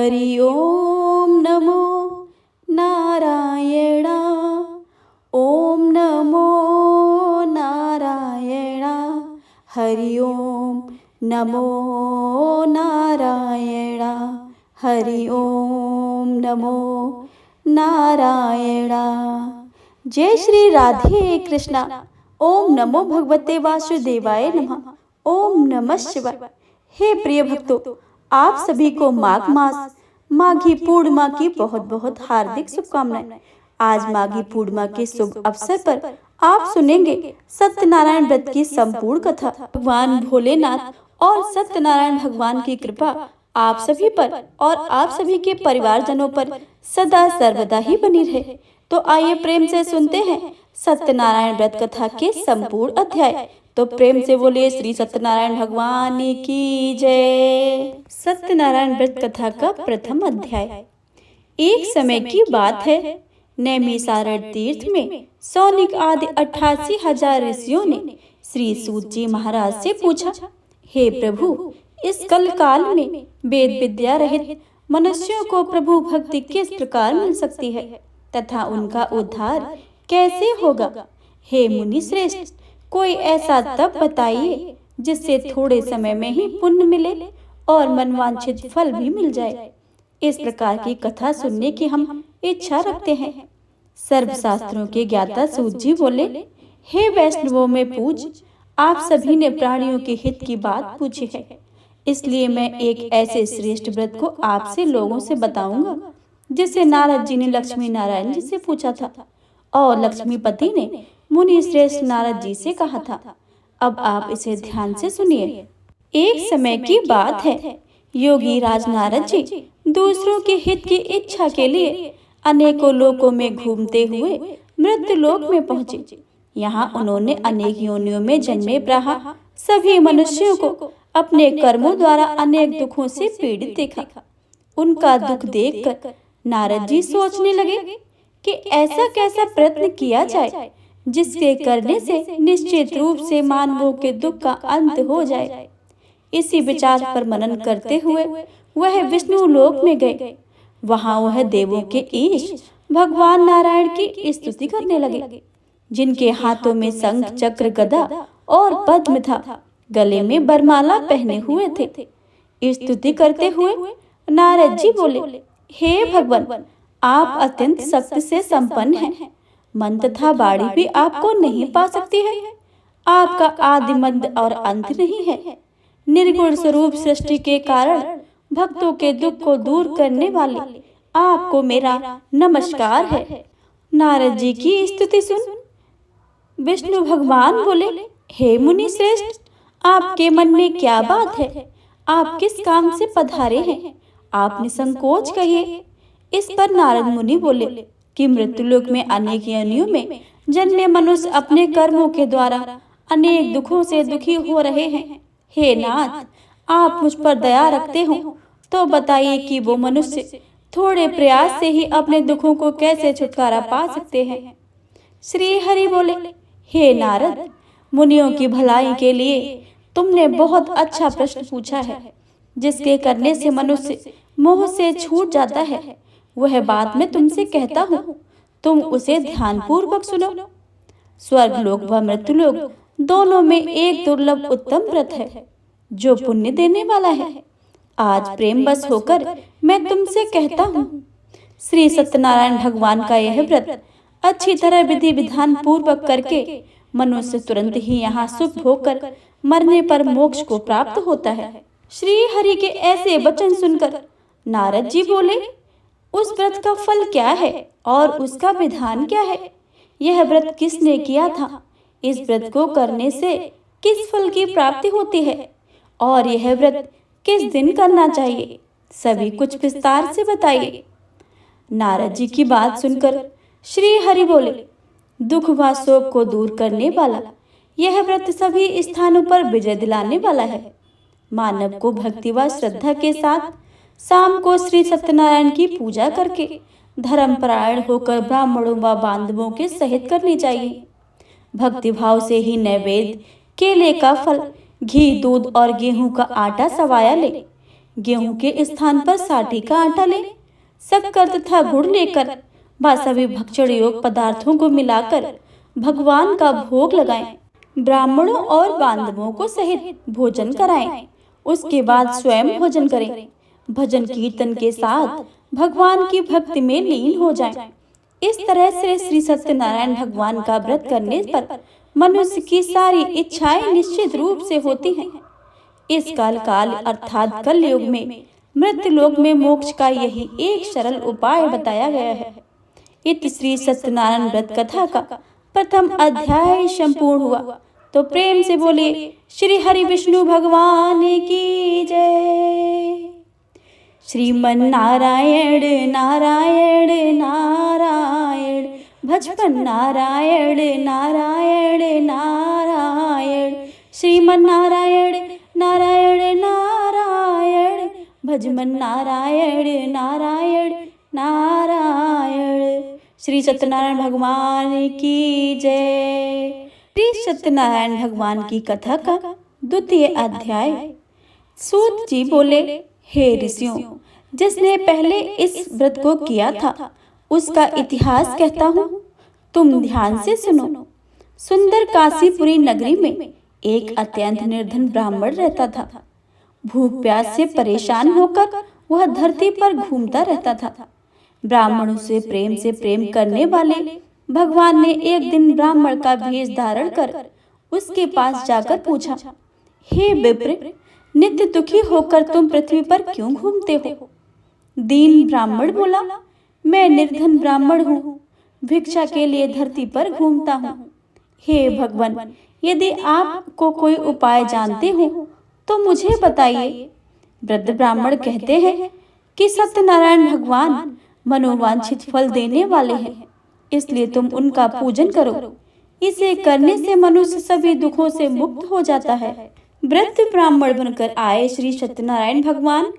हरि ओम नमो नारायणा। ओम नमो नारायणा। हरि ओम नमो नारायणा। हरि ओम नमो नारायणा। जय श्री राधे कृष्णा। ओम नमो भगवते वासुदेवाय नमः। ओम नमः शिवाय। हे प्रिय भक्तों, आप सभी को माघ मास माघी पूर्णिमा की बहुत बहुत हार्दिक शुभकामनाएं। आज माघी पूर्णिमा के शुभ अवसर पर आप सुनेंगे सत्यनारायण व्रत की संपूर्ण कथा। भगवान भोलेनाथ और सत्यनारायण भगवान की कृपा आप सभी पर और आप सभी के परिवारजनों पर सदा सर्वदा ही बनी रहे। तो आइए प्रेम से सुनते हैं सत्यनारायण व्रत कथा के संपूर्ण अध्याय। तो प्रेम से बोलिए श्री सत्यनारायण भगवान की जय। सत्यनारायण व्रत कथा का प्रथम अध्याय। एक समय की बात है, नैमिषारण्य तीर्थ में सौनिक आदि 88,000 ऋषियों ने श्री सूत जी महाराज से पूछा, हे प्रभु, इस कल काल में वेद विद्या रहित मनुष्यों को प्रभु भक्ति किस प्रकार मिल सकती है तथा उनका उद्धार कैसे होगा। हे मुनि श्रेष्ठ, कोई ऐसा तप बताइए जिससे थोड़े समय में ही पुण्य मिले और मनवांछित फल भी मिल जाए। इस प्रकार की कथा सुनने की हम इच्छा रखते हैं। सर्वशास्त्रों के ज्ञाता सूत जी बोले, हे वैष्णवों में पूज, आप सभी ने प्राणियों के हित की बात पूछी है, इसलिए मैं एक ऐसे श्रेष्ठ व्रत को आपसे लोगों से बताऊंगा जिसे नारद जी ने लक्ष्मी नारायण जी से पूछा था और लक्ष्मीपति ने मुनि श्रेष्ठ नारद जी से कहा था। अब आप इसे ध्यान से सुनिए। एक समय की बात है, योगी राज नारद जी दूसरों के हित की इच्छा के लिए अनेकों लोकों में घूमते हुए मृत्यु लोक में पहुंचे। यहाँ उन्होंने अनेक योनियों में जन्मे प्राह सभी मनुष्यों को अपने कर्मों द्वारा अनेक दुखों से पीड़ित देखा। उनका दुख देखकर नारद जी सोचने लगे कि ऐसा कैसा प्रयत्न किया जाए जिसके करने से निश्चित रूप से मानवों के दुख का अंत हो जाए। इसी विचार पर मनन करते हुए वह विष्णु लोक में गए। वहां वह देवों के ईश भगवान नारायण की स्तुति करने लगे, जिनके हाथों में शंख चक्र गदा और पद्म था, गले में बरमाला पहने हुए थे। स्तुति करते हुए नारद जी बोले, हे भगवान, आप अत्यंत शक्ति से संपन्न हैं। मन तथा वाणी भी आपको नहीं पा सकती है। आपका आदि मध्य और अंत नहीं है। निर्गुण स्वरूप सृष्टि के कारण भक्तों के दुख को दूर करने वाले आपको मेरा नमस्कार है। नारद जी की स्तुति सुन विष्णु भगवान बोले, हे मुनि श्रेष्ठ, आपके मन में क्या बात है? आप किस काम से पधारे हैं? आप निसंकोच कहिए। इस पर नारद मुनि बोले कि मृत्युलोक में अनेक योनियों में जन्मे मनुष्य अपने कर्मों के द्वारा अनेक दुखों से दुखी हो रहे हैं। हे नाथ, आप मुझ पर दया रखते हो तो बताइए कि वो मनुष्य थोड़े प्रयास से ही अपने दुखों को कैसे छुटकारा पा सकते हैं। श्री हरि बोले, हे नारद, मुनियों की भलाई के लिए तुमने बहुत अच्छा प्रश्न पूछा है। जिसके करने से मनुष्य मोह से छूट जाता है, वह बात मैं तुमसे कहता हूँ, तुम उसे ध्यान पूर्वक सुनो। स्वर्ग लोक व मृत्युलोक दोनों में एक दुर्लभ उत्तम व्रत है जो पुण्य देने वाला है। आज प्रेम बस होकर मैं तुमसे कहता हूँ, श्री सत्यनारायण भगवान का यह व्रत अच्छी तरह विधि विधान पूर्वक करके मनुष्य तुरंत ही यहाँ सुख भोग कर मरने पर मोक्ष को प्राप्त होता है। श्री हरि के ऐसे वचन सुनकर नारद जी बोले, उस व्रत का फल क्या है और उसका विधान क्या है? यह व्रत किसने किया था? इस व्रत को करने से किस फल की प्राप्ति होती है और यह व्रत किस दिन करना चाहिए? सभी कुछ विस्तार से बताइए। नारद जी की बात सुनकर श्री हरि बोले, दुख व शोक को दूर करने वाला यह व्रत सभी स्थानों पर विजय दिलाने वाला है। मानव को भक्ति व श्रद्धा के साथ शाम को श्री सत्यनारायण की पूजा करके धर्मपरायण होकर ब्राह्मणों व बांधवों के सहित करनी चाहिए। भक्ति भाव से ही नैवेद्य, केले का फल, घी, दूध और गेहूं का आटा सवाया ले। गेहूं के स्थान पर साठी का आटा लें। शक्कर तथा गुड़ लेकर सभी भक्षण योग पदार्थों को मिलाकर भगवान का भोग लगाएं। ब्राह्मणों और बांधवों को सहित भोजन कराएं। उसके बाद स्वयं भोजन करें। भजन कीर्तन के साथ भगवान की भक्ति में लीन हो जाएं। इस तरह से श्री सत्यनारायण भगवान का व्रत करने पर मनुष्य की सारी इच्छाएं निश्चित रूप से होती हैं। इस काल अर्थात कलयुग में मृत्यु लोक में मोक्ष का यही एक सरल उपाय बताया गया है। इति श्री सत्यनारायण व्रत कथा का प्रथम अध्याय संपूर्ण हुआ। तो प्रेम से बोलिए श्री हरि विष्णु भगवान की जय। श्रीमन नारायण नारायण नारायण भजपन नारायण नारायण नारायण। श्रीमन नारायण नारायण नारायण भजमन नारायण नारायण नारायण। श्री सत्यनारायण भगवान की जय। श्री सत्यनारायण भगवान की कथा का द्वितीय अध्याय। सूत जी बोले, हे ऋषियों, जिसने पहले इस व्रत को किया था उसका इतिहास कहता हूँ, तुम ध्यान से सुनो। सुंदर काशीपुरी नगरी में एक अत्यंत निर्धन ब्राह्मण रहता था। भूख प्यास से परेशान होकर वह धरती पर घूमता रहता था। ब्राह्मणों से प्रेम करने वाले भगवान ने एक दिन ब्राह्मण का भेष धारण कर उसके पास जाकर पूछा, हे विप्र, नित्य दुखी होकर तुम पृथ्वी पर क्यों घूमते हो? दीन ब्राह्मण बोला, मैं निर्धन ब्राह्मण हूँ, भिक्षा के लिए धरती पर घूमता हूँ। हे भगवान, यदि आपको कोई उपाय जानते हो तो मुझे बताइए। वृद्ध ब्राह्मण कहते हैं कि सत्यनारायण भगवान मनोवांछित फल देने वाले हैं, इसलिए तुम उनका पूजन करो। इसे करने से मनुष्य सभी दुखों से मुक्त हो जाता है। वृद्ध ब्राह्मण बनकर आए श्री सत्यनारायण भगवान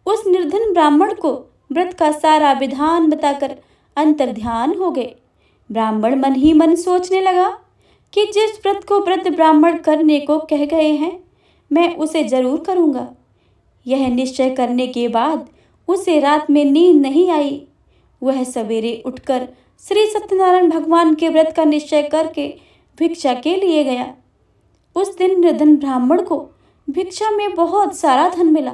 उस निर्धन ब्राह्मण को व्रत का सारा विधान बताकर अंतर्ध्यान हो गए। ब्राह्मण मन ही मन सोचने लगा कि जिस व्रत को वृद्ध ब्राह्मण करने को कह गए हैं, मैं उसे जरूर करूंगा। यह निश्चय करने के बाद उसे रात में नींद नहीं आई। वह सवेरे उठकर श्री सत्यनारायण भगवान के व्रत का निश्चय करके भिक्षा के लिए गया। उस दिन निर्धन ब्राह्मण को भिक्षा में बहुत सारा धन मिला,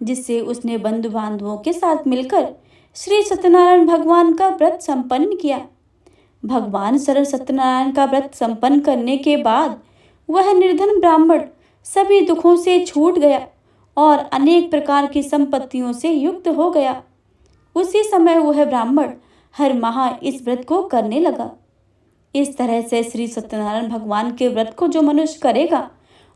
जिससे उसने बंधु बांधवों के साथ मिलकर श्री सत्यनारायण भगवान का व्रत संपन्न किया। भगवान श्री सत्यनारायण का व्रत संपन्न करने के बाद वह निर्धन ब्राह्मण सभी दुखों से छूट गया और अनेक प्रकार की संपत्तियों से युक्त हो गया। उसी समय वह ब्राह्मण हर माह इस व्रत को करने लगा। इस तरह से श्री सत्यनारायण भगवान के व्रत को जो मनुष्य करेगा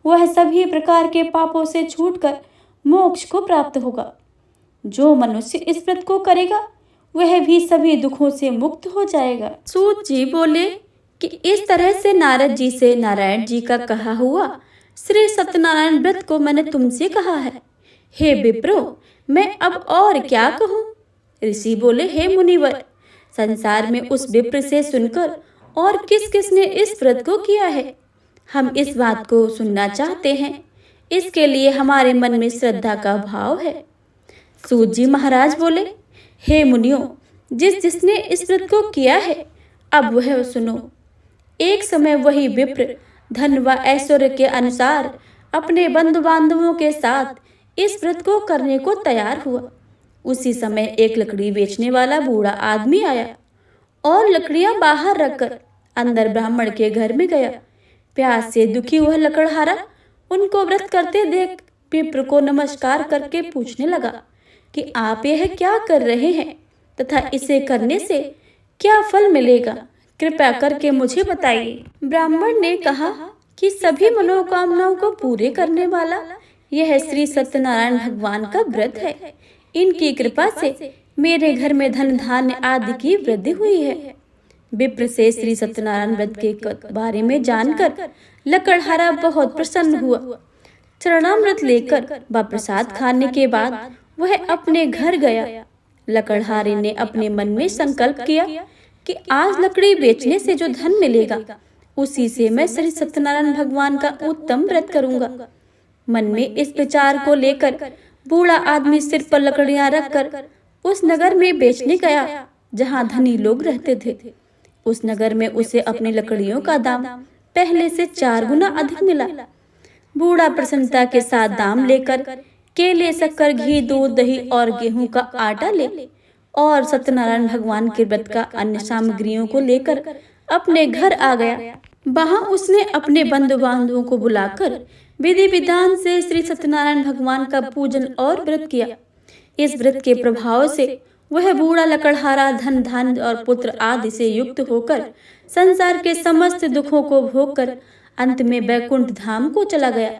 वह सभी प्रकार के पापों से छूटकर मोक्ष को प्राप्त होगा। जो मनुष्य इस व्रत को करेगा वह भी सभी दुखों से मुक्त हो जाएगा। सूत जी बोले कि इस तरह से नारद जी से नारायण जी का कहा हुआ श्री सत्यनारायण व्रत को मैंने तुमसे कहा है। हे विप्रो, मैं अब और क्या कहूँ? ऋषि बोले, हे मुनिवर, संसार में उस विप्र से सुनकर और किस किस ने इस व्रत को किया है, हम इस बात को सुनना चाहते हैं। इसके लिए हमारे मन में श्रद्धा का भाव है। सूत जी महाराज बोले, हे मुनियों, जिसने इस व्रत को किया है अब वह सुनो। एक समय वही विप्र धन व ऐश्वर्य के अनुसार अपने बंधु बांधवों के साथ इस व्रत को करने को तैयार हुआ। उसी समय एक लकड़ी बेचने वाला बूढ़ा आदमी आया और लकड़ियां बाहर रखकर अंदर ब्राह्मण के घर में गया। प्यास से दुखी वह लकड़हारा उनको व्रत करते देख विप्र को नमस्कार करके पूछने लगा कि आप यह क्या कर रहे हैं तथा इसे करने से क्या फल मिलेगा, कृपया करके मुझे बताइए। ब्राह्मण ने कहा कि सभी मनोकामनाओं को पूरे करने वाला यह श्री सत्यनारायण भगवान का व्रत है। इनकी कृपा से मेरे घर में धन धान्य आदि की वृद्धि हुई है। विप्र से श्री सत्यनारायण व्रत के बारे में जानकर लकड़हारा बहुत प्रसन्न हुआ। चरणामृत लेकर व प्रसाद खाने के बाद वह अपने घर गया। लकड़हारे ने अपने मन में संकल्प किया कि आज लकड़ी बेचने से जो धन मिलेगा उसी से मैं श्री सत्यनारायण भगवान का उत्तम व्रत करूंगा। मन में इस विचार को लेकर बूढ़ा आदमी सिर पर लकड़ियां रखकर उस नगर में बेचने गया जहां धनी लोग रहते थे। उस नगर में उसे अपनी लकड़ियों का दाम पहले से 4 गुना अधिक मिला। बूढ़ा प्रसन्नता के साथ दाम लेकर केले, शक्कर, घी, दूध, दही और गेहूं का आटा ले और सत्यनारायण भगवान के व्रत का अन्य सामग्रियों को लेकर अपने घर आ गया। वहां उसने अपने बंधु बांधवों को बुलाकर विधि विधान से श्री सत्यनारायण भगवान का पूजन और व्रत किया। इस व्रत के प्रभाव से वह बूढ़ा लकड़हारा धन, धान्य और पुत्र आदि से युक्त होकर संसार के समस्त दुखों को भोगकर अंत में वैकुंठ धाम को चला गया।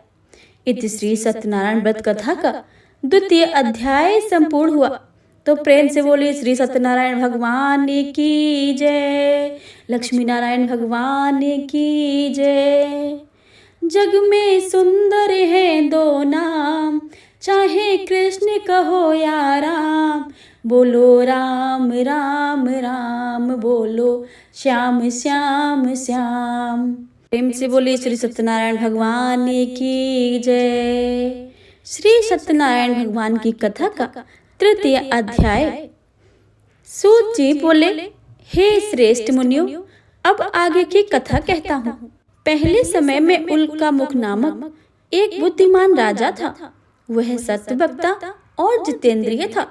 इति श्री सत्यनारायण व्रत कथा का 2वां अध्याय संपूर्ण हुआ। तो प्रेम से बोलिए श्री सत्यनारायण भगवान की जय, लक्ष्मी नारायण भगवान की जय। जग में सुंदर है 2 नाम, चाहे कृष्ण कहो या राम। बोलो राम राम राम, बोलो श्याम श्याम श्याम। प्रेम से बोलिए श्री सत्यनारायण भगवान की जय। श्री सत्यनारायण भगवान की कथा का 3वां अध्याय। सूत जी बोले, हे श्रेष्ठ मुनियों, अब आगे की कथा कहता हूँ। पहले समय में उल्का मुख नामक एक बुद्धिमान राजा था। वह सत्यवक्ता और जितेंद्रिय था।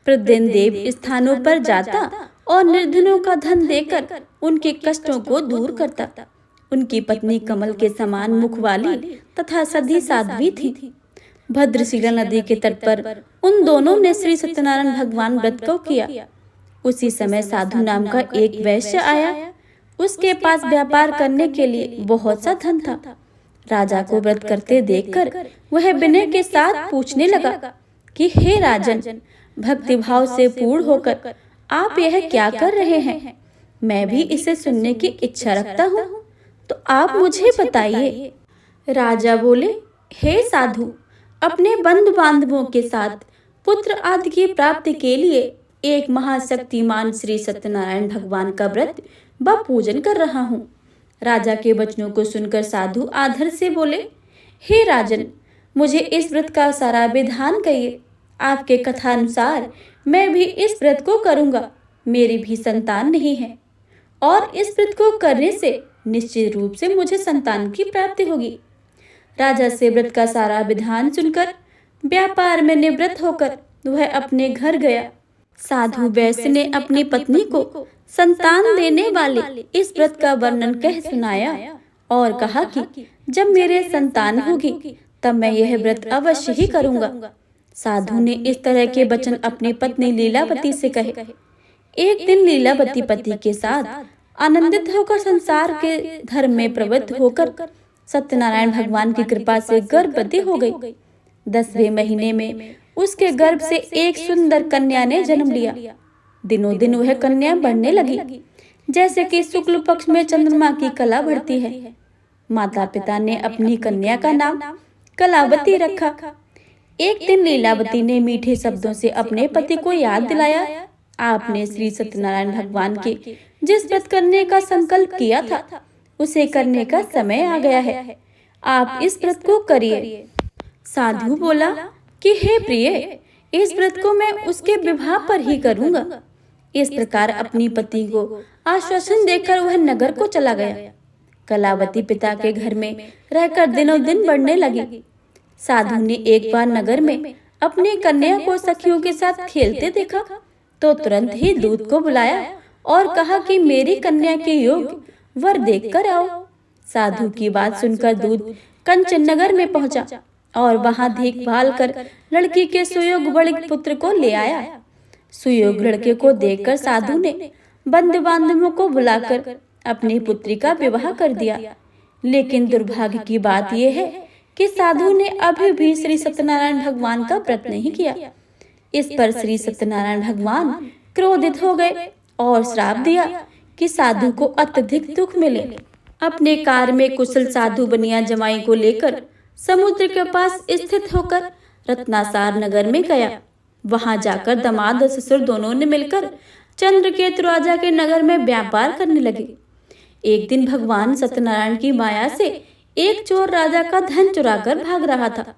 प्रतिदिन देव स्थानों पर जाता और निर्धनों का धन देकर उनके कष्टों को दूर करता। उनकी पत्नी कमल के समान मुख वाली तथा सधी साध्वी थी। भद्रशिला नदी के तट पर उन दोनों ने श्री सत्यनारायण भगवान व्रत को किया। उसी समय साधु नाम का एक वैश्य आया। उसके पास व्यापार करने के लिए बहुत सा धन था। राजा को व्रत करते देखकर वह विनय के साथ पूछने लगा कि हे राजन, भक्ति भाव से पूर्ण होकर आप यह क्या कर रहे हैं? मैं भी इसे सुनने की इच्छा रखता हूँ, तो आप मुझे बताइए। राजा बोले, हे साधु, अपने बंधु बांधवों के साथ पुत्र आदि की प्राप्ति के लिए एक महाशक्तिमान श्री सत्यनारायण भगवान का व्रत व पूजन कर रहा हूँ। राजा के वचनों को सुनकर साधु आदर से बोले, हे राजन, मुझे इस व्रत का सारा विधान कहिए। आपके कथानुसार मैं भी इस व्रत को करूँगा। मेरी भी संतान नहीं है और इस व्रत को करने से निश्चित रूप से मुझे संतान की प्राप्ति होगी। राजा से व्रत का सारा विधान सुनकर व्यापार में निवृत्त होकर वह अपने घर गया। साधु वैश्य ने अपनी पत्नी को संतान देने वाले इस व्रत का वर्णन कह सुनाया और कहा कि जब मेरे संतान होगी तब मैं यह व्रत अवश्य ही करूंगा। साधु ने इस तरह के वचन अपनी पत्नी लीलावती से कहे। एक दिन लीलावती पति के साथ आनंदित होकर संसार के धर्म में प्रवृत्त होकर सत्यनारायण भगवान की कृपा से गर्भवती हो गई। 10वें महीने में उसके गर्भ से एक सुंदर कन्या ने जन्म लिया। दिनों दिन वह कन्या बढ़ने लगी, जैसे कि शुक्ल पक्ष में चंद्रमा की कला बढ़ती है। माता पिता ने अपनी कन्या का नाम कलावती रखा। एक दिन लीलावती ने मीठे शब्दों से अपने पति को याद दिलाया, आपने श्री सत्यनारायण भगवान के जिस व्रत करने का संकल्प किया था उसे करने का समय आ गया है। आप इस व्रत को करिए। साधु बोला कि हे प्रिय, इस व्रत को मैं उसके विवाह पर ही करूंगा। इस प्रकार अपनी पति को आश्वासन देकर वह नगर को चला गया। कलावती पिता के घर में रहकर दिनों दिन बढ़ने लगी। साधु ने एक बार नगर में अपनी कन्या को सखियों के साथ खेलते देखा तो तुरंत ही दूत को बुलाया और कहा कि मेरी कन्या के योग्य वर देखकर आओ। साधु की बात सुनकर दूत कंचन नगर में पहुंचा और वहां देखभाल कर लड़की के सुयोग्य बड़े पुत्र को ले आया। सुयोग्य लड़के को देखकर साधु ने बंधु बांधवों को बुलाकर अपनी पुत्री का विवाह कर दिया। लेकिन दुर्भाग्य की बात यह है कि साधु ने अभी भी श्री सत्यनारायण भगवान का व्रत नहीं किया। इस पर श्री सत्यनारायण भगवान क्रोधित हो गए और श्राप दिया कि साधु को अत्यधिक दुख मिले। अपने कार्य में कुशल साधु बनिया जमाई को लेकर समुद्र के पास स्थित होकर रत्नासार नगर में गया। वहां जाकर दामाद और ससुर दोनों ने मिलकर चंद्रकेतु राजा के नगर में व्यापार करने लगे। एक दिन भगवान सत्यनारायण की माया से एक चोर राजा का धन चुराकर भाग रहा था।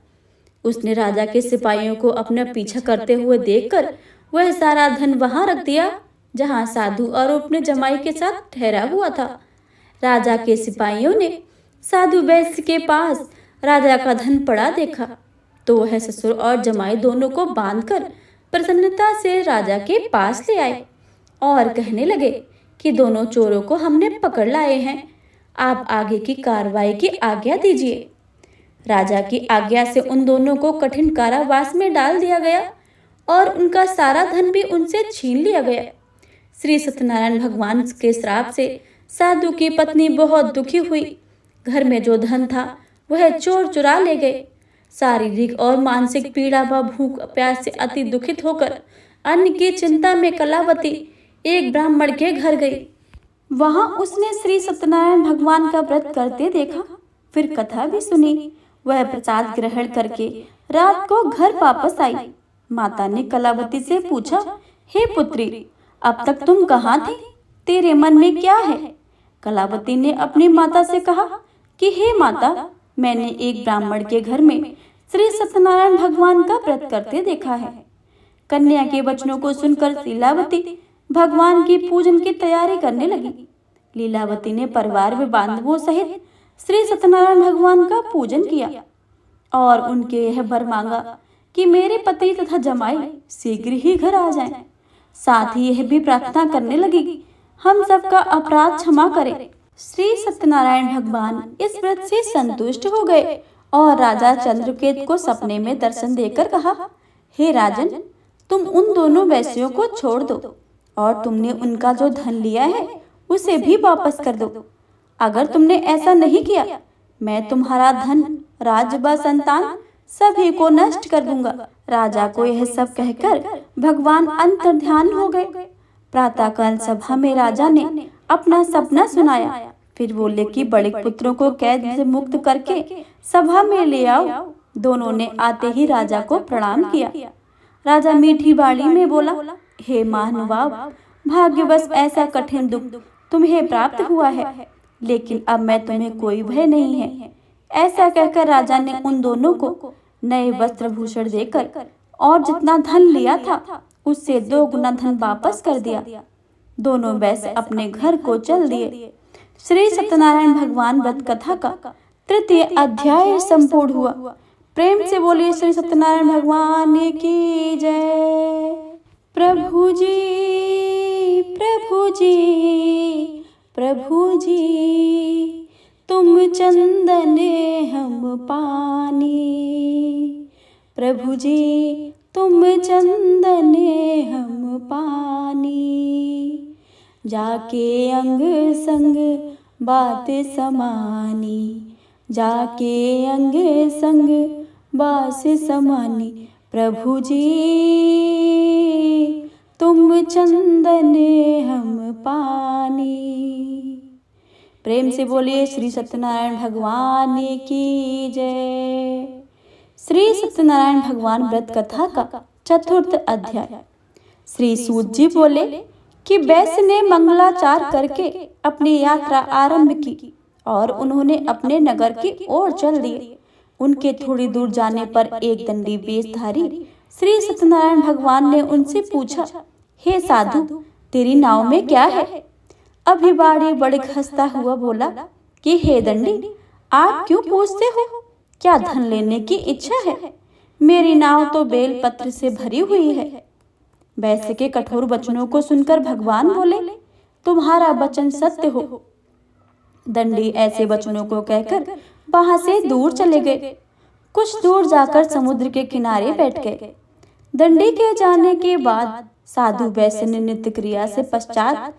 उसने राजा के सिपाहियों को अपना पीछा करते हुए देखकर वह सारा धन वहां रख दिया जहां साधु और अपने जमाई के साथ ठहरा हुआ था। राजा के सिपाहियों ने साधु वैश्य के पास राजा का धन पड़ा देखा तो वह ससुर और जमाई दोनों को बांधकर प्रसन्नता से राजा के पास ले आए और कहने लगे कि दोनों चोरों को हमने पकड़ लाए हैं, आप आगे की कार्रवाई की आज्ञा दीजिए। राजा की आज्ञा से उन दोनों को कठिन कारावास में डाल दिया गया और उनका सारा धन भी उनसे छीन लिया गया। श्री सत्यनारायण भगवान के श्राप से साधु की पत्नी बहुत दुखी हुई। घर में जो धन था वह चोर चुरा ले गए। शारीरिक और मानसिक पीड़ा व भूख प्यास से अति दुखित होकर अन्न की चिंता में कलावती एक ब्राह्मण के घर गई। वहां उसने श्री सत्यनारायण भगवान का व्रत करते देखा, फिर कथा भी सुनी। वह प्रसाद ग्रहण करके रात को घर वापस आई। माता ने कलावती से पूछा, हे पुत्री, अब तक तुम कहाँ थी? तेरे मन में क्या है? कलावती ने अपनी माता से कहा कि हे माता, मैंने एक ब्राह्मण के घर में श्री सत्यनारायण भगवान का व्रत करते देखा है। कन्या के वचनों को सुनकर लीलावती भगवान की पूजन की तैयारी करने लगी। लीलावती ने परिवार में बांधवों सहित श्री सत्यनारायण भगवान का पूजन किया और उनके यह वर मांगा कि मेरे पति तथा जमाई शीघ्र ही घर आ जाएं। साथ ही यह भी प्रार्थना करने लगी, हम सबका अपराध क्षमा करें। श्री सत्यनारायण भगवान इस व्रत से संतुष्ट हो गए और राजा चंद्रकेत को सपने में दर्शन देकर कहा, हे राजन, तुम उन दोनों वैश्यों को छोड़ दो और तुमने उनका जो धन लिया है उसे भी वापस कर दो। अगर तुमने ऐसा नहीं किया, मैं तुम्हारा धन, राज्य व संतान सभी को नष्ट कर दूंगा। राजा को यह सब कहकर भगवान अंतर्ध्यान हो गए। प्रातःकाल सभा में राजा ने अपना सपना सुनाया, फिर बोले कि बड़े पुत्रों को कैद से मुक्त करके सभा में ले आओ। दोनों ने आते ही राजा को प्रणाम किया। राजा मीठी बाणी में बोला, हे महानुभाव, भाग्यवश ऐसा कठिन दुख तुम्हें प्राप्त हुआ है, लेकिन अब मैं तुम्हें कोई भय नहीं है। ऐसा कहकर राजा ने उन दोनों को नए वस्त्र भूषण देकर और जितना धन लिया था उससे 2 गुना धन वापस कर दिया। दोनों वैश्य अपने घर को चल दिए। श्री सत्यनारायण भगवान व्रत कथा का 3य अध्याय संपूर्ण हुआ। प्रेम से बोलिए श्री सत्यनारायण भगवान की जय। प्रभु जी, प्रभु जी, प्रभु जी, तुम चंदन हम पानी। प्रभु जी, तुम चंदन हम पानी। जाके अंग संग बात समानी, जाके अंग संग बास समानी। प्रभु जी, तुम चंदन हम पानी। प्रेम से बोलिए श्री सत्यनारायण भगवान की जय। श्री सत्यनारायण भगवान व्रत कथा का 4th अध्याय। श्री सूत जी बोले कि वैश्य ने मंगलाचार करके अपनी यात्रा आरंभ की और उन्होंने अपने नगर की ओर चल दिए। उनके थोड़ी दूर जाने पर एक दंडी वेशधारी श्री सत्यनारायण भगवान ने उनसे पूछा, हे साधु, तेरी नाव में क्या है? अभिवाड़ी बड़े हंसता हुआ बोला कि हे दंडी, आप क्यों पूछते हो? क्या धन लेने की इच्छा है? मेरी नाव तो बेल पत्र से भरी हुई है। वैश्य के कठोर वचनों को सुनकर भगवान बोले, तुम्हारा वचन सत्य हो। दंडी ऐसे वचनों को कहकर वहां से दूर चले गए। कुछ दूर जाकर समुद्र के किनारे बैठ गए। दंडी के जाने के बाद साधु वैश्य ने नित्य क्रिया से पश्चात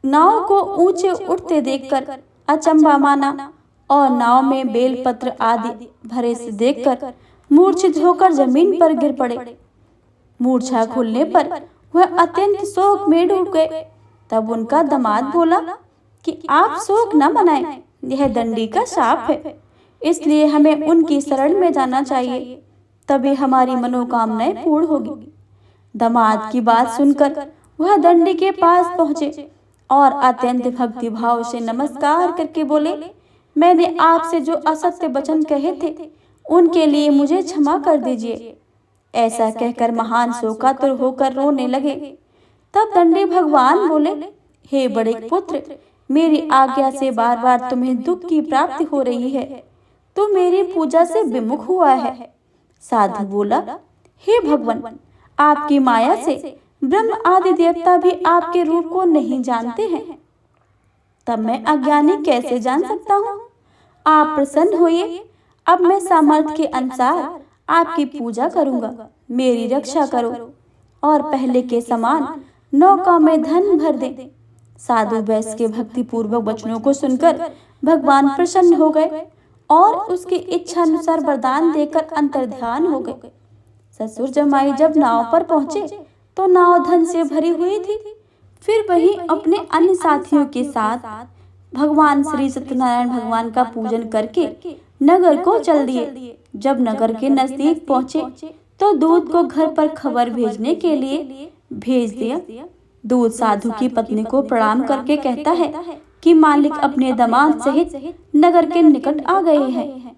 नाव को ऊंचे उठते देखकर अचंभा माना और नाव में बेलपत्र आदि भरे से देखकर मूर्छित होकर जमीन पर गिर पड़े। मूर्छा खुलने पर वह अत्यंत शोक में डूब गए। तब उनका दामाद बोला कि आप शोक न मनाएं, यह दंडी का शाप है, इसलिए हमें उनकी शरण में जाना चाहिए, तभी हमारी मनोकामनाएं पूर्ण होगी। दामाद की बात सुनकर वह दंडी के पास पहुंचे और अत्यंत भक्ति भाव से नमस्कार करके बोले, मैंने आपसे जो असत्य वचन कहे थे उनके लिए मुझे क्षमा कर दीजिए। ऐसा कहकर महान शोकातुर होकर रोने लगे। तब दंडी भगवान बोले, हे बड़े पुत्र, मेरी आज्ञा से बार बार तुम्हें दुख की प्राप्ति हो रही है। तो मेरी पूजा से विमुख हुआ है। साधु बोला, हे भगवान, आपकी माया से ब्रह्म आदि देवता भी आपके रूप को नहीं जानते हैं। तब मैं अज्ञानी कैसे जान सकता हूँ? आप प्रसन्न होइए। अब मैं सामर्थ्य के अनुसार आपकी पूजा करूँगा। मेरी रक्षा करो और पहले के समान नौका में धन भर दे। साधु वैश्य के भक्ति पूर्वक वचनों को सुनकर भगवान प्रसन्न हो गए और उसकी इच्छा अनुसार वरदान देकर अंतर्ध्यान हो गए। ससुर जमाई जब नाव पर पहुंचे तो नाव धन से भरी हुई थी। फिर वही अपने अन्य साथियों के साथ भगवान श्री सत्यनारायण भगवान का पूजन करके नगर को चल दिए। जब नगर के नजदीक पहुंचे तो दूत को घर पर खबर भेजने के लिए भेज दिया। दूत साधु की पत्नी को प्रणाम करके कहता है कि मालिक अपने दामाद सहित नगर के निकट आ गए हैं।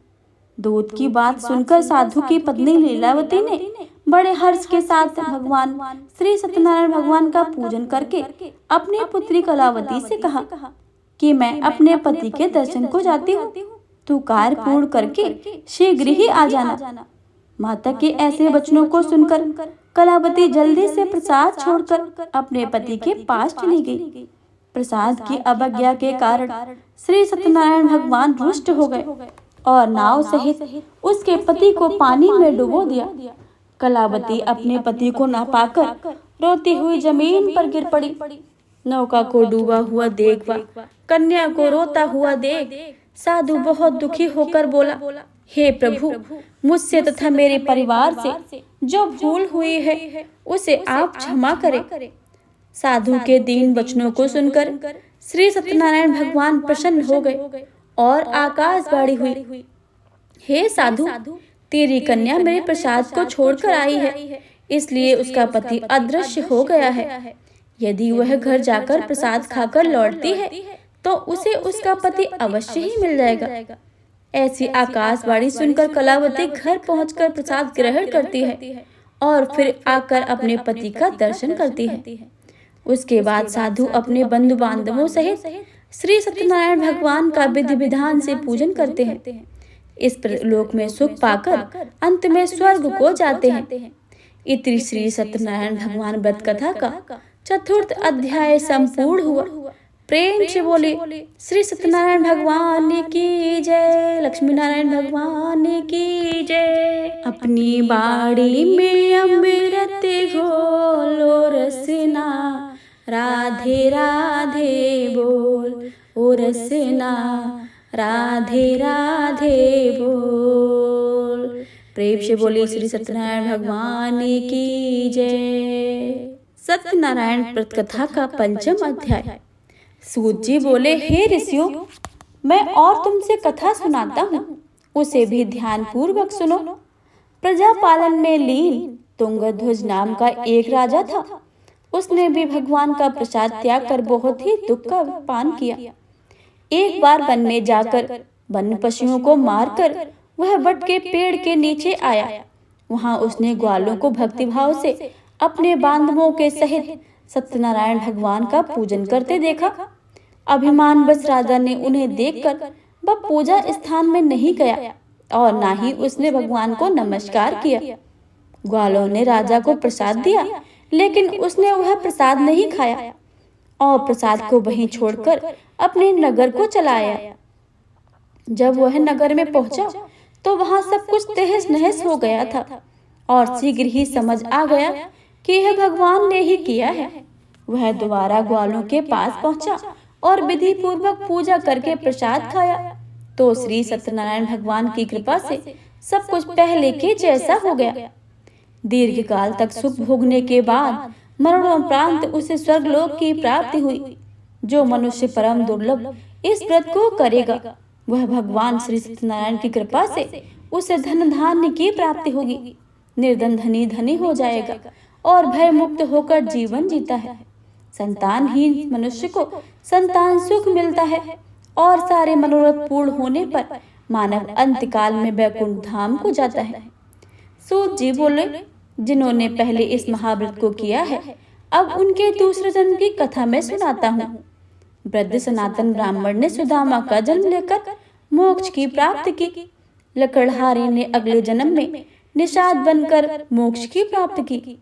दूत की बात सुनकर साधु की पत्नी लीलावती ने बड़े हर्ष के साथ भगवान श्री सत्यनारायण भगवान का पूजन करके अपनी पुत्री कलावती से कहा कि मैं अपने पति के दर्शन को जाती हूँ, तू कार्य पूर्ण करके शीघ्र ही आ जाना। माता के ऐसे वचनों को सुनकर कलावती जल्दी से प्रसाद छोड़कर अपने पति के पास चली गई। प्रसाद की अवज्ञा के कारण श्री सत्यनारायण भगवान रुष्ट हो गए और नाव सहित उसके पति को पानी में डुबो दिया। कलावती अपने पति को न पाकर रोती हुई जमीन पर गिर पड़ी। नौका को डूबा हुआ देख कन्या को रोता हुआ देख साधु बहुत दुखी होकर बोला, हे प्रभु, मुझसे तथा मेरे परिवार से जो भूल हुई है उसे आप क्षमा करें। साधु के दीन वचनों को सुनकर श्री सत्यनारायण भगवान प्रसन्न हो गए और आकाशवाणी हुई, हे साधु, तेरी कन्या मेरे प्रसाद को छोड़कर आई है, इसलिए उसका पति अदृश्य हो गया है। यदि वह घर जाकर प्रसाद खाकर लौटती है तो उसे उसका पति अवश्य ही मिल जाएगा। ऐसी आकाशवाणी सुनकर कलावती घर पहुंचकर प्रसाद ग्रहण करती है और फिर आकर अपने पति का दर्शन करती है। उसके बाद साधु अपने बंधु बांधवों सहित श्री सत्यनारायण भगवान का विधि विधान से पूजन करते हैं। इस लोक में सुख पाकर अंत में स्वर्ग को जाते हैं। इति श्री सत्यनारायण भगवान व्रत कथा का चतुर्थ अध्याय संपूर्ण हुआ। प्रेम से बोले श्री सत्यनारायण भगवान की जय, लक्ष्मी नारायण भगवान की जय। अपनी बाड़ी में अमृत घोलो रसना, राधे राधे बोल ओ रसना, राधे राधे बोल। प्रेम से बोले श्री सत्यनारायण भगवान की जय। सत्यनारायण व्रत कथा का पंचम अध्याय। सूत जी बोले, हे ऋषियों, मैं और तुमसे कथा सुनाता हूँ, उसे भी ध्यान पूर्वक सुनो। प्रजा पालन में लीन तुंगध्वज नाम का एक राजा था। उसने भी भगवान का प्रसाद त्याग कर बहुत ही दुख का पान किया। एक बार वन में जाकर वन्य पशुओं को मारकर वह वट के पेड़ के नीचे आया। वहां उसने ग्वालों को भक्तिभाव से अपने बांधवों के सहित सत्यनारायण भगवान का पूजन करते देखा। अभिमान बस राजा ने उन्हें देखकर वह पूजा स्थान में नहीं गया और ना ही उसने भगवान को नमस्कार किया। ग्वालों ने राजा को प्रसाद दिया, लेकिन उसने वह प्रसाद नहीं खाया और प्रसाद को वहीं छोड़कर अपने नगर को चला आया। जब वह नगर में पहुंचा तो वहां सब कुछ तहस नहस हो गया था और शीघ्र ही समझ आ गया कि यह भगवान ने ही किया है। वह दोबारा ग्वालों के पास पहुंचा और विधि पूर्वक पूजा करके प्रसाद खाया तो श्री सत्यनारायण भगवान की कृपा से सब कुछ पहले के जैसा हो गया। दीर्घ काल तक सुख भोगने के बाद मरणोपरांत उसे स्वर्गलोक की प्राप्ति हुई। जो मनुष्य परम दुर्लभ इस व्रत को करेगा, वह भगवान श्री सत्यनारायण की कृपा से उसे धन धान्य की प्राप्ति होगी। निर्धन धनी धनी हो जाएगा और भय मुक्त होकर जीवन जीता है। संतानहीन मनुष्य को संतान सुख मिलता है और सारे मनोरथ पूर्ण होने पर मानव अंतकाल में वैकुंठ धाम को जाता है। सूत जी बोले, जिन्होंने पहले इस महाव्रत को किया है, अब उनके दूसरे जन्म की कथा मैं सुनाता हूँ। वृद्ध सनातन ब्राह्मण ने सुदामा का जन्म लेकर मोक्ष की प्राप्ति की। लकड़हारी ने अगले जन्म में निषाद बनकर मोक्ष की प्राप्ति की।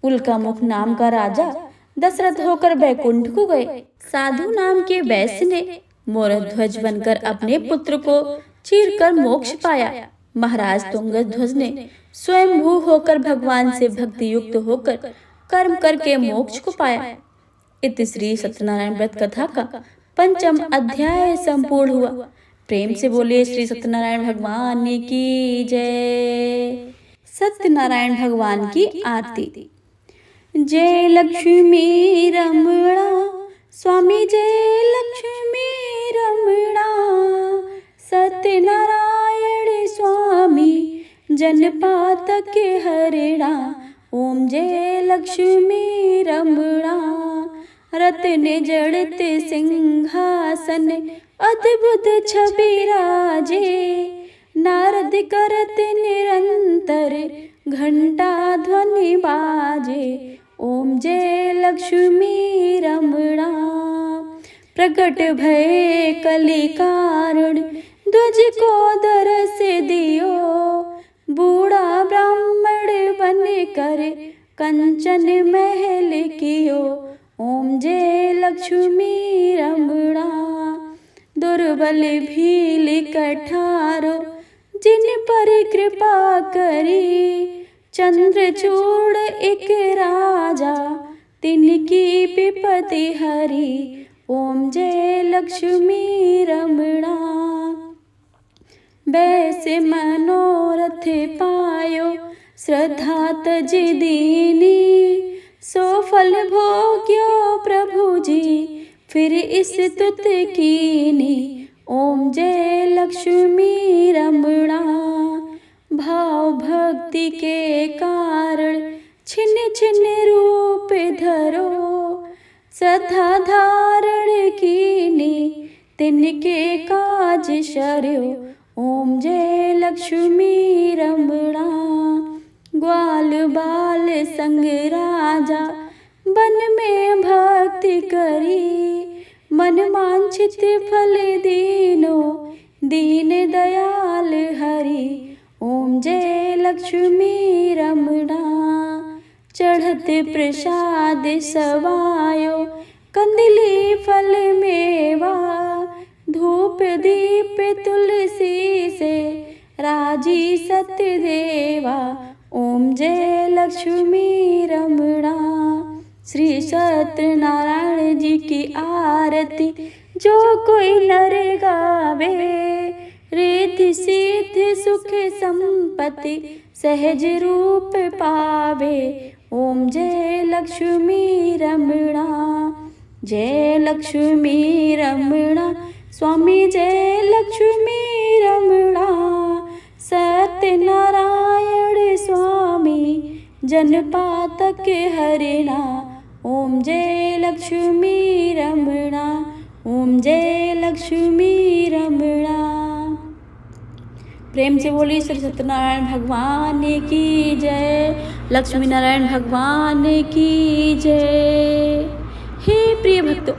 उल्कामुख नाम का राजा दशरथ होकर वैकुंठ को गए। साधु नाम के वैश्य ने मोरध्वज बनकर अपने पुत्र को चीरकर मोक्ष पाया। महाराज तुंगध्वज ने स्वयंभू होकर भगवान से भक्ति युक्त होकर कर्म करके मोक्ष को पाया। इति श्री सत्यनारायण व्रत कथा का पंचम अध्याय संपूर्ण हुआ। प्रेम से बोले श्री सत्यनारायण भगवान की जय। सत्यनारायण भगवान की आरती। जय लक्ष्मी रमणा स्वामी, जय लक्ष्मी रमणा। सत्यनारायण स्वामी जनपातक हरिणा। ओम जय लक्ष्मी रमणा। रत्न जड़त सिंहासन अद्भुत छवि राजे। नारद करत निरंतर घंटा ध्वनि बाजे। ओम जय लक्ष्मी रमणा। प्रकट भय कलि कारण ध्वज को दरस दियो। बूढ़ा ब्राह्मण बन कर कंचन महल कियो। ओम जय लक्ष्मी रमणा। दुर्बल भील कठारो जिन पर कृपा करी। चंद्रचूड़ एक राजा तिनकी विपत्ति हरी। ओम जय लक्ष्मी रमणा। वैसे मनोरथ पायो श्रद्धा तज दीनी। सो फल भोग्यो प्रभु जी फिर इस तुत कीनी। ओम जय लक्ष्मी रमणा। भाव भक्ति के कारण छिन छिन रूप धरो। श्रद्धा धारण कीनी तिनके काज शर्यो। ओम जय लक्ष्मी रमणा। ग्वाल बाल संग राजा वन में भक्ति करी। मन वांछित फल दीनो दीन दयाल हरि। ओम जय लक्ष्मी रमणा। चढ़त प्रसाद सवायो कंदली फल मेवा। धूप दीप तुलसी से राजी सत्य देवा। ओम जय लक्ष्मी रमणा। श्री सत्यनारायण जी की आरती जो कोई नर गावे। रिद्धि सिद्धि सुख संपत्ति सहज रूप पावे। ओम जय लक्ष्मी रमणा। जय लक्ष्मी रमणा स्वामी, जय लक्ष्मी रमणा। सत्यनारायण स्वामी जनपातक हरिणा। ओम जय लक्ष्मी रमणा। ओम जय लक्ष्मी रमणा। प्रेम से बोली श्री सत्यनारायण भगवान की जय। लक्ष्मी नारायण भगवान की जय। हे प्रिय भक्तों,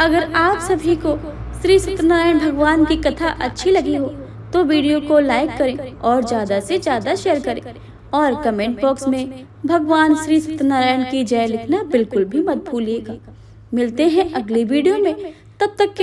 अगर आप सभी को श्री सत्यनारायण भगवान की कथा अच्छी लगी हो तो वीडियो को लाइक करें और ज़्यादा से ज़्यादा शेयर करें। और कमेंट बॉक्स में भगवान श्री सत्यनारायण की जय लिखना बिल्कुल भी मत भूलिएगा। मिलते हैं अगली वीडियो में, तब तक के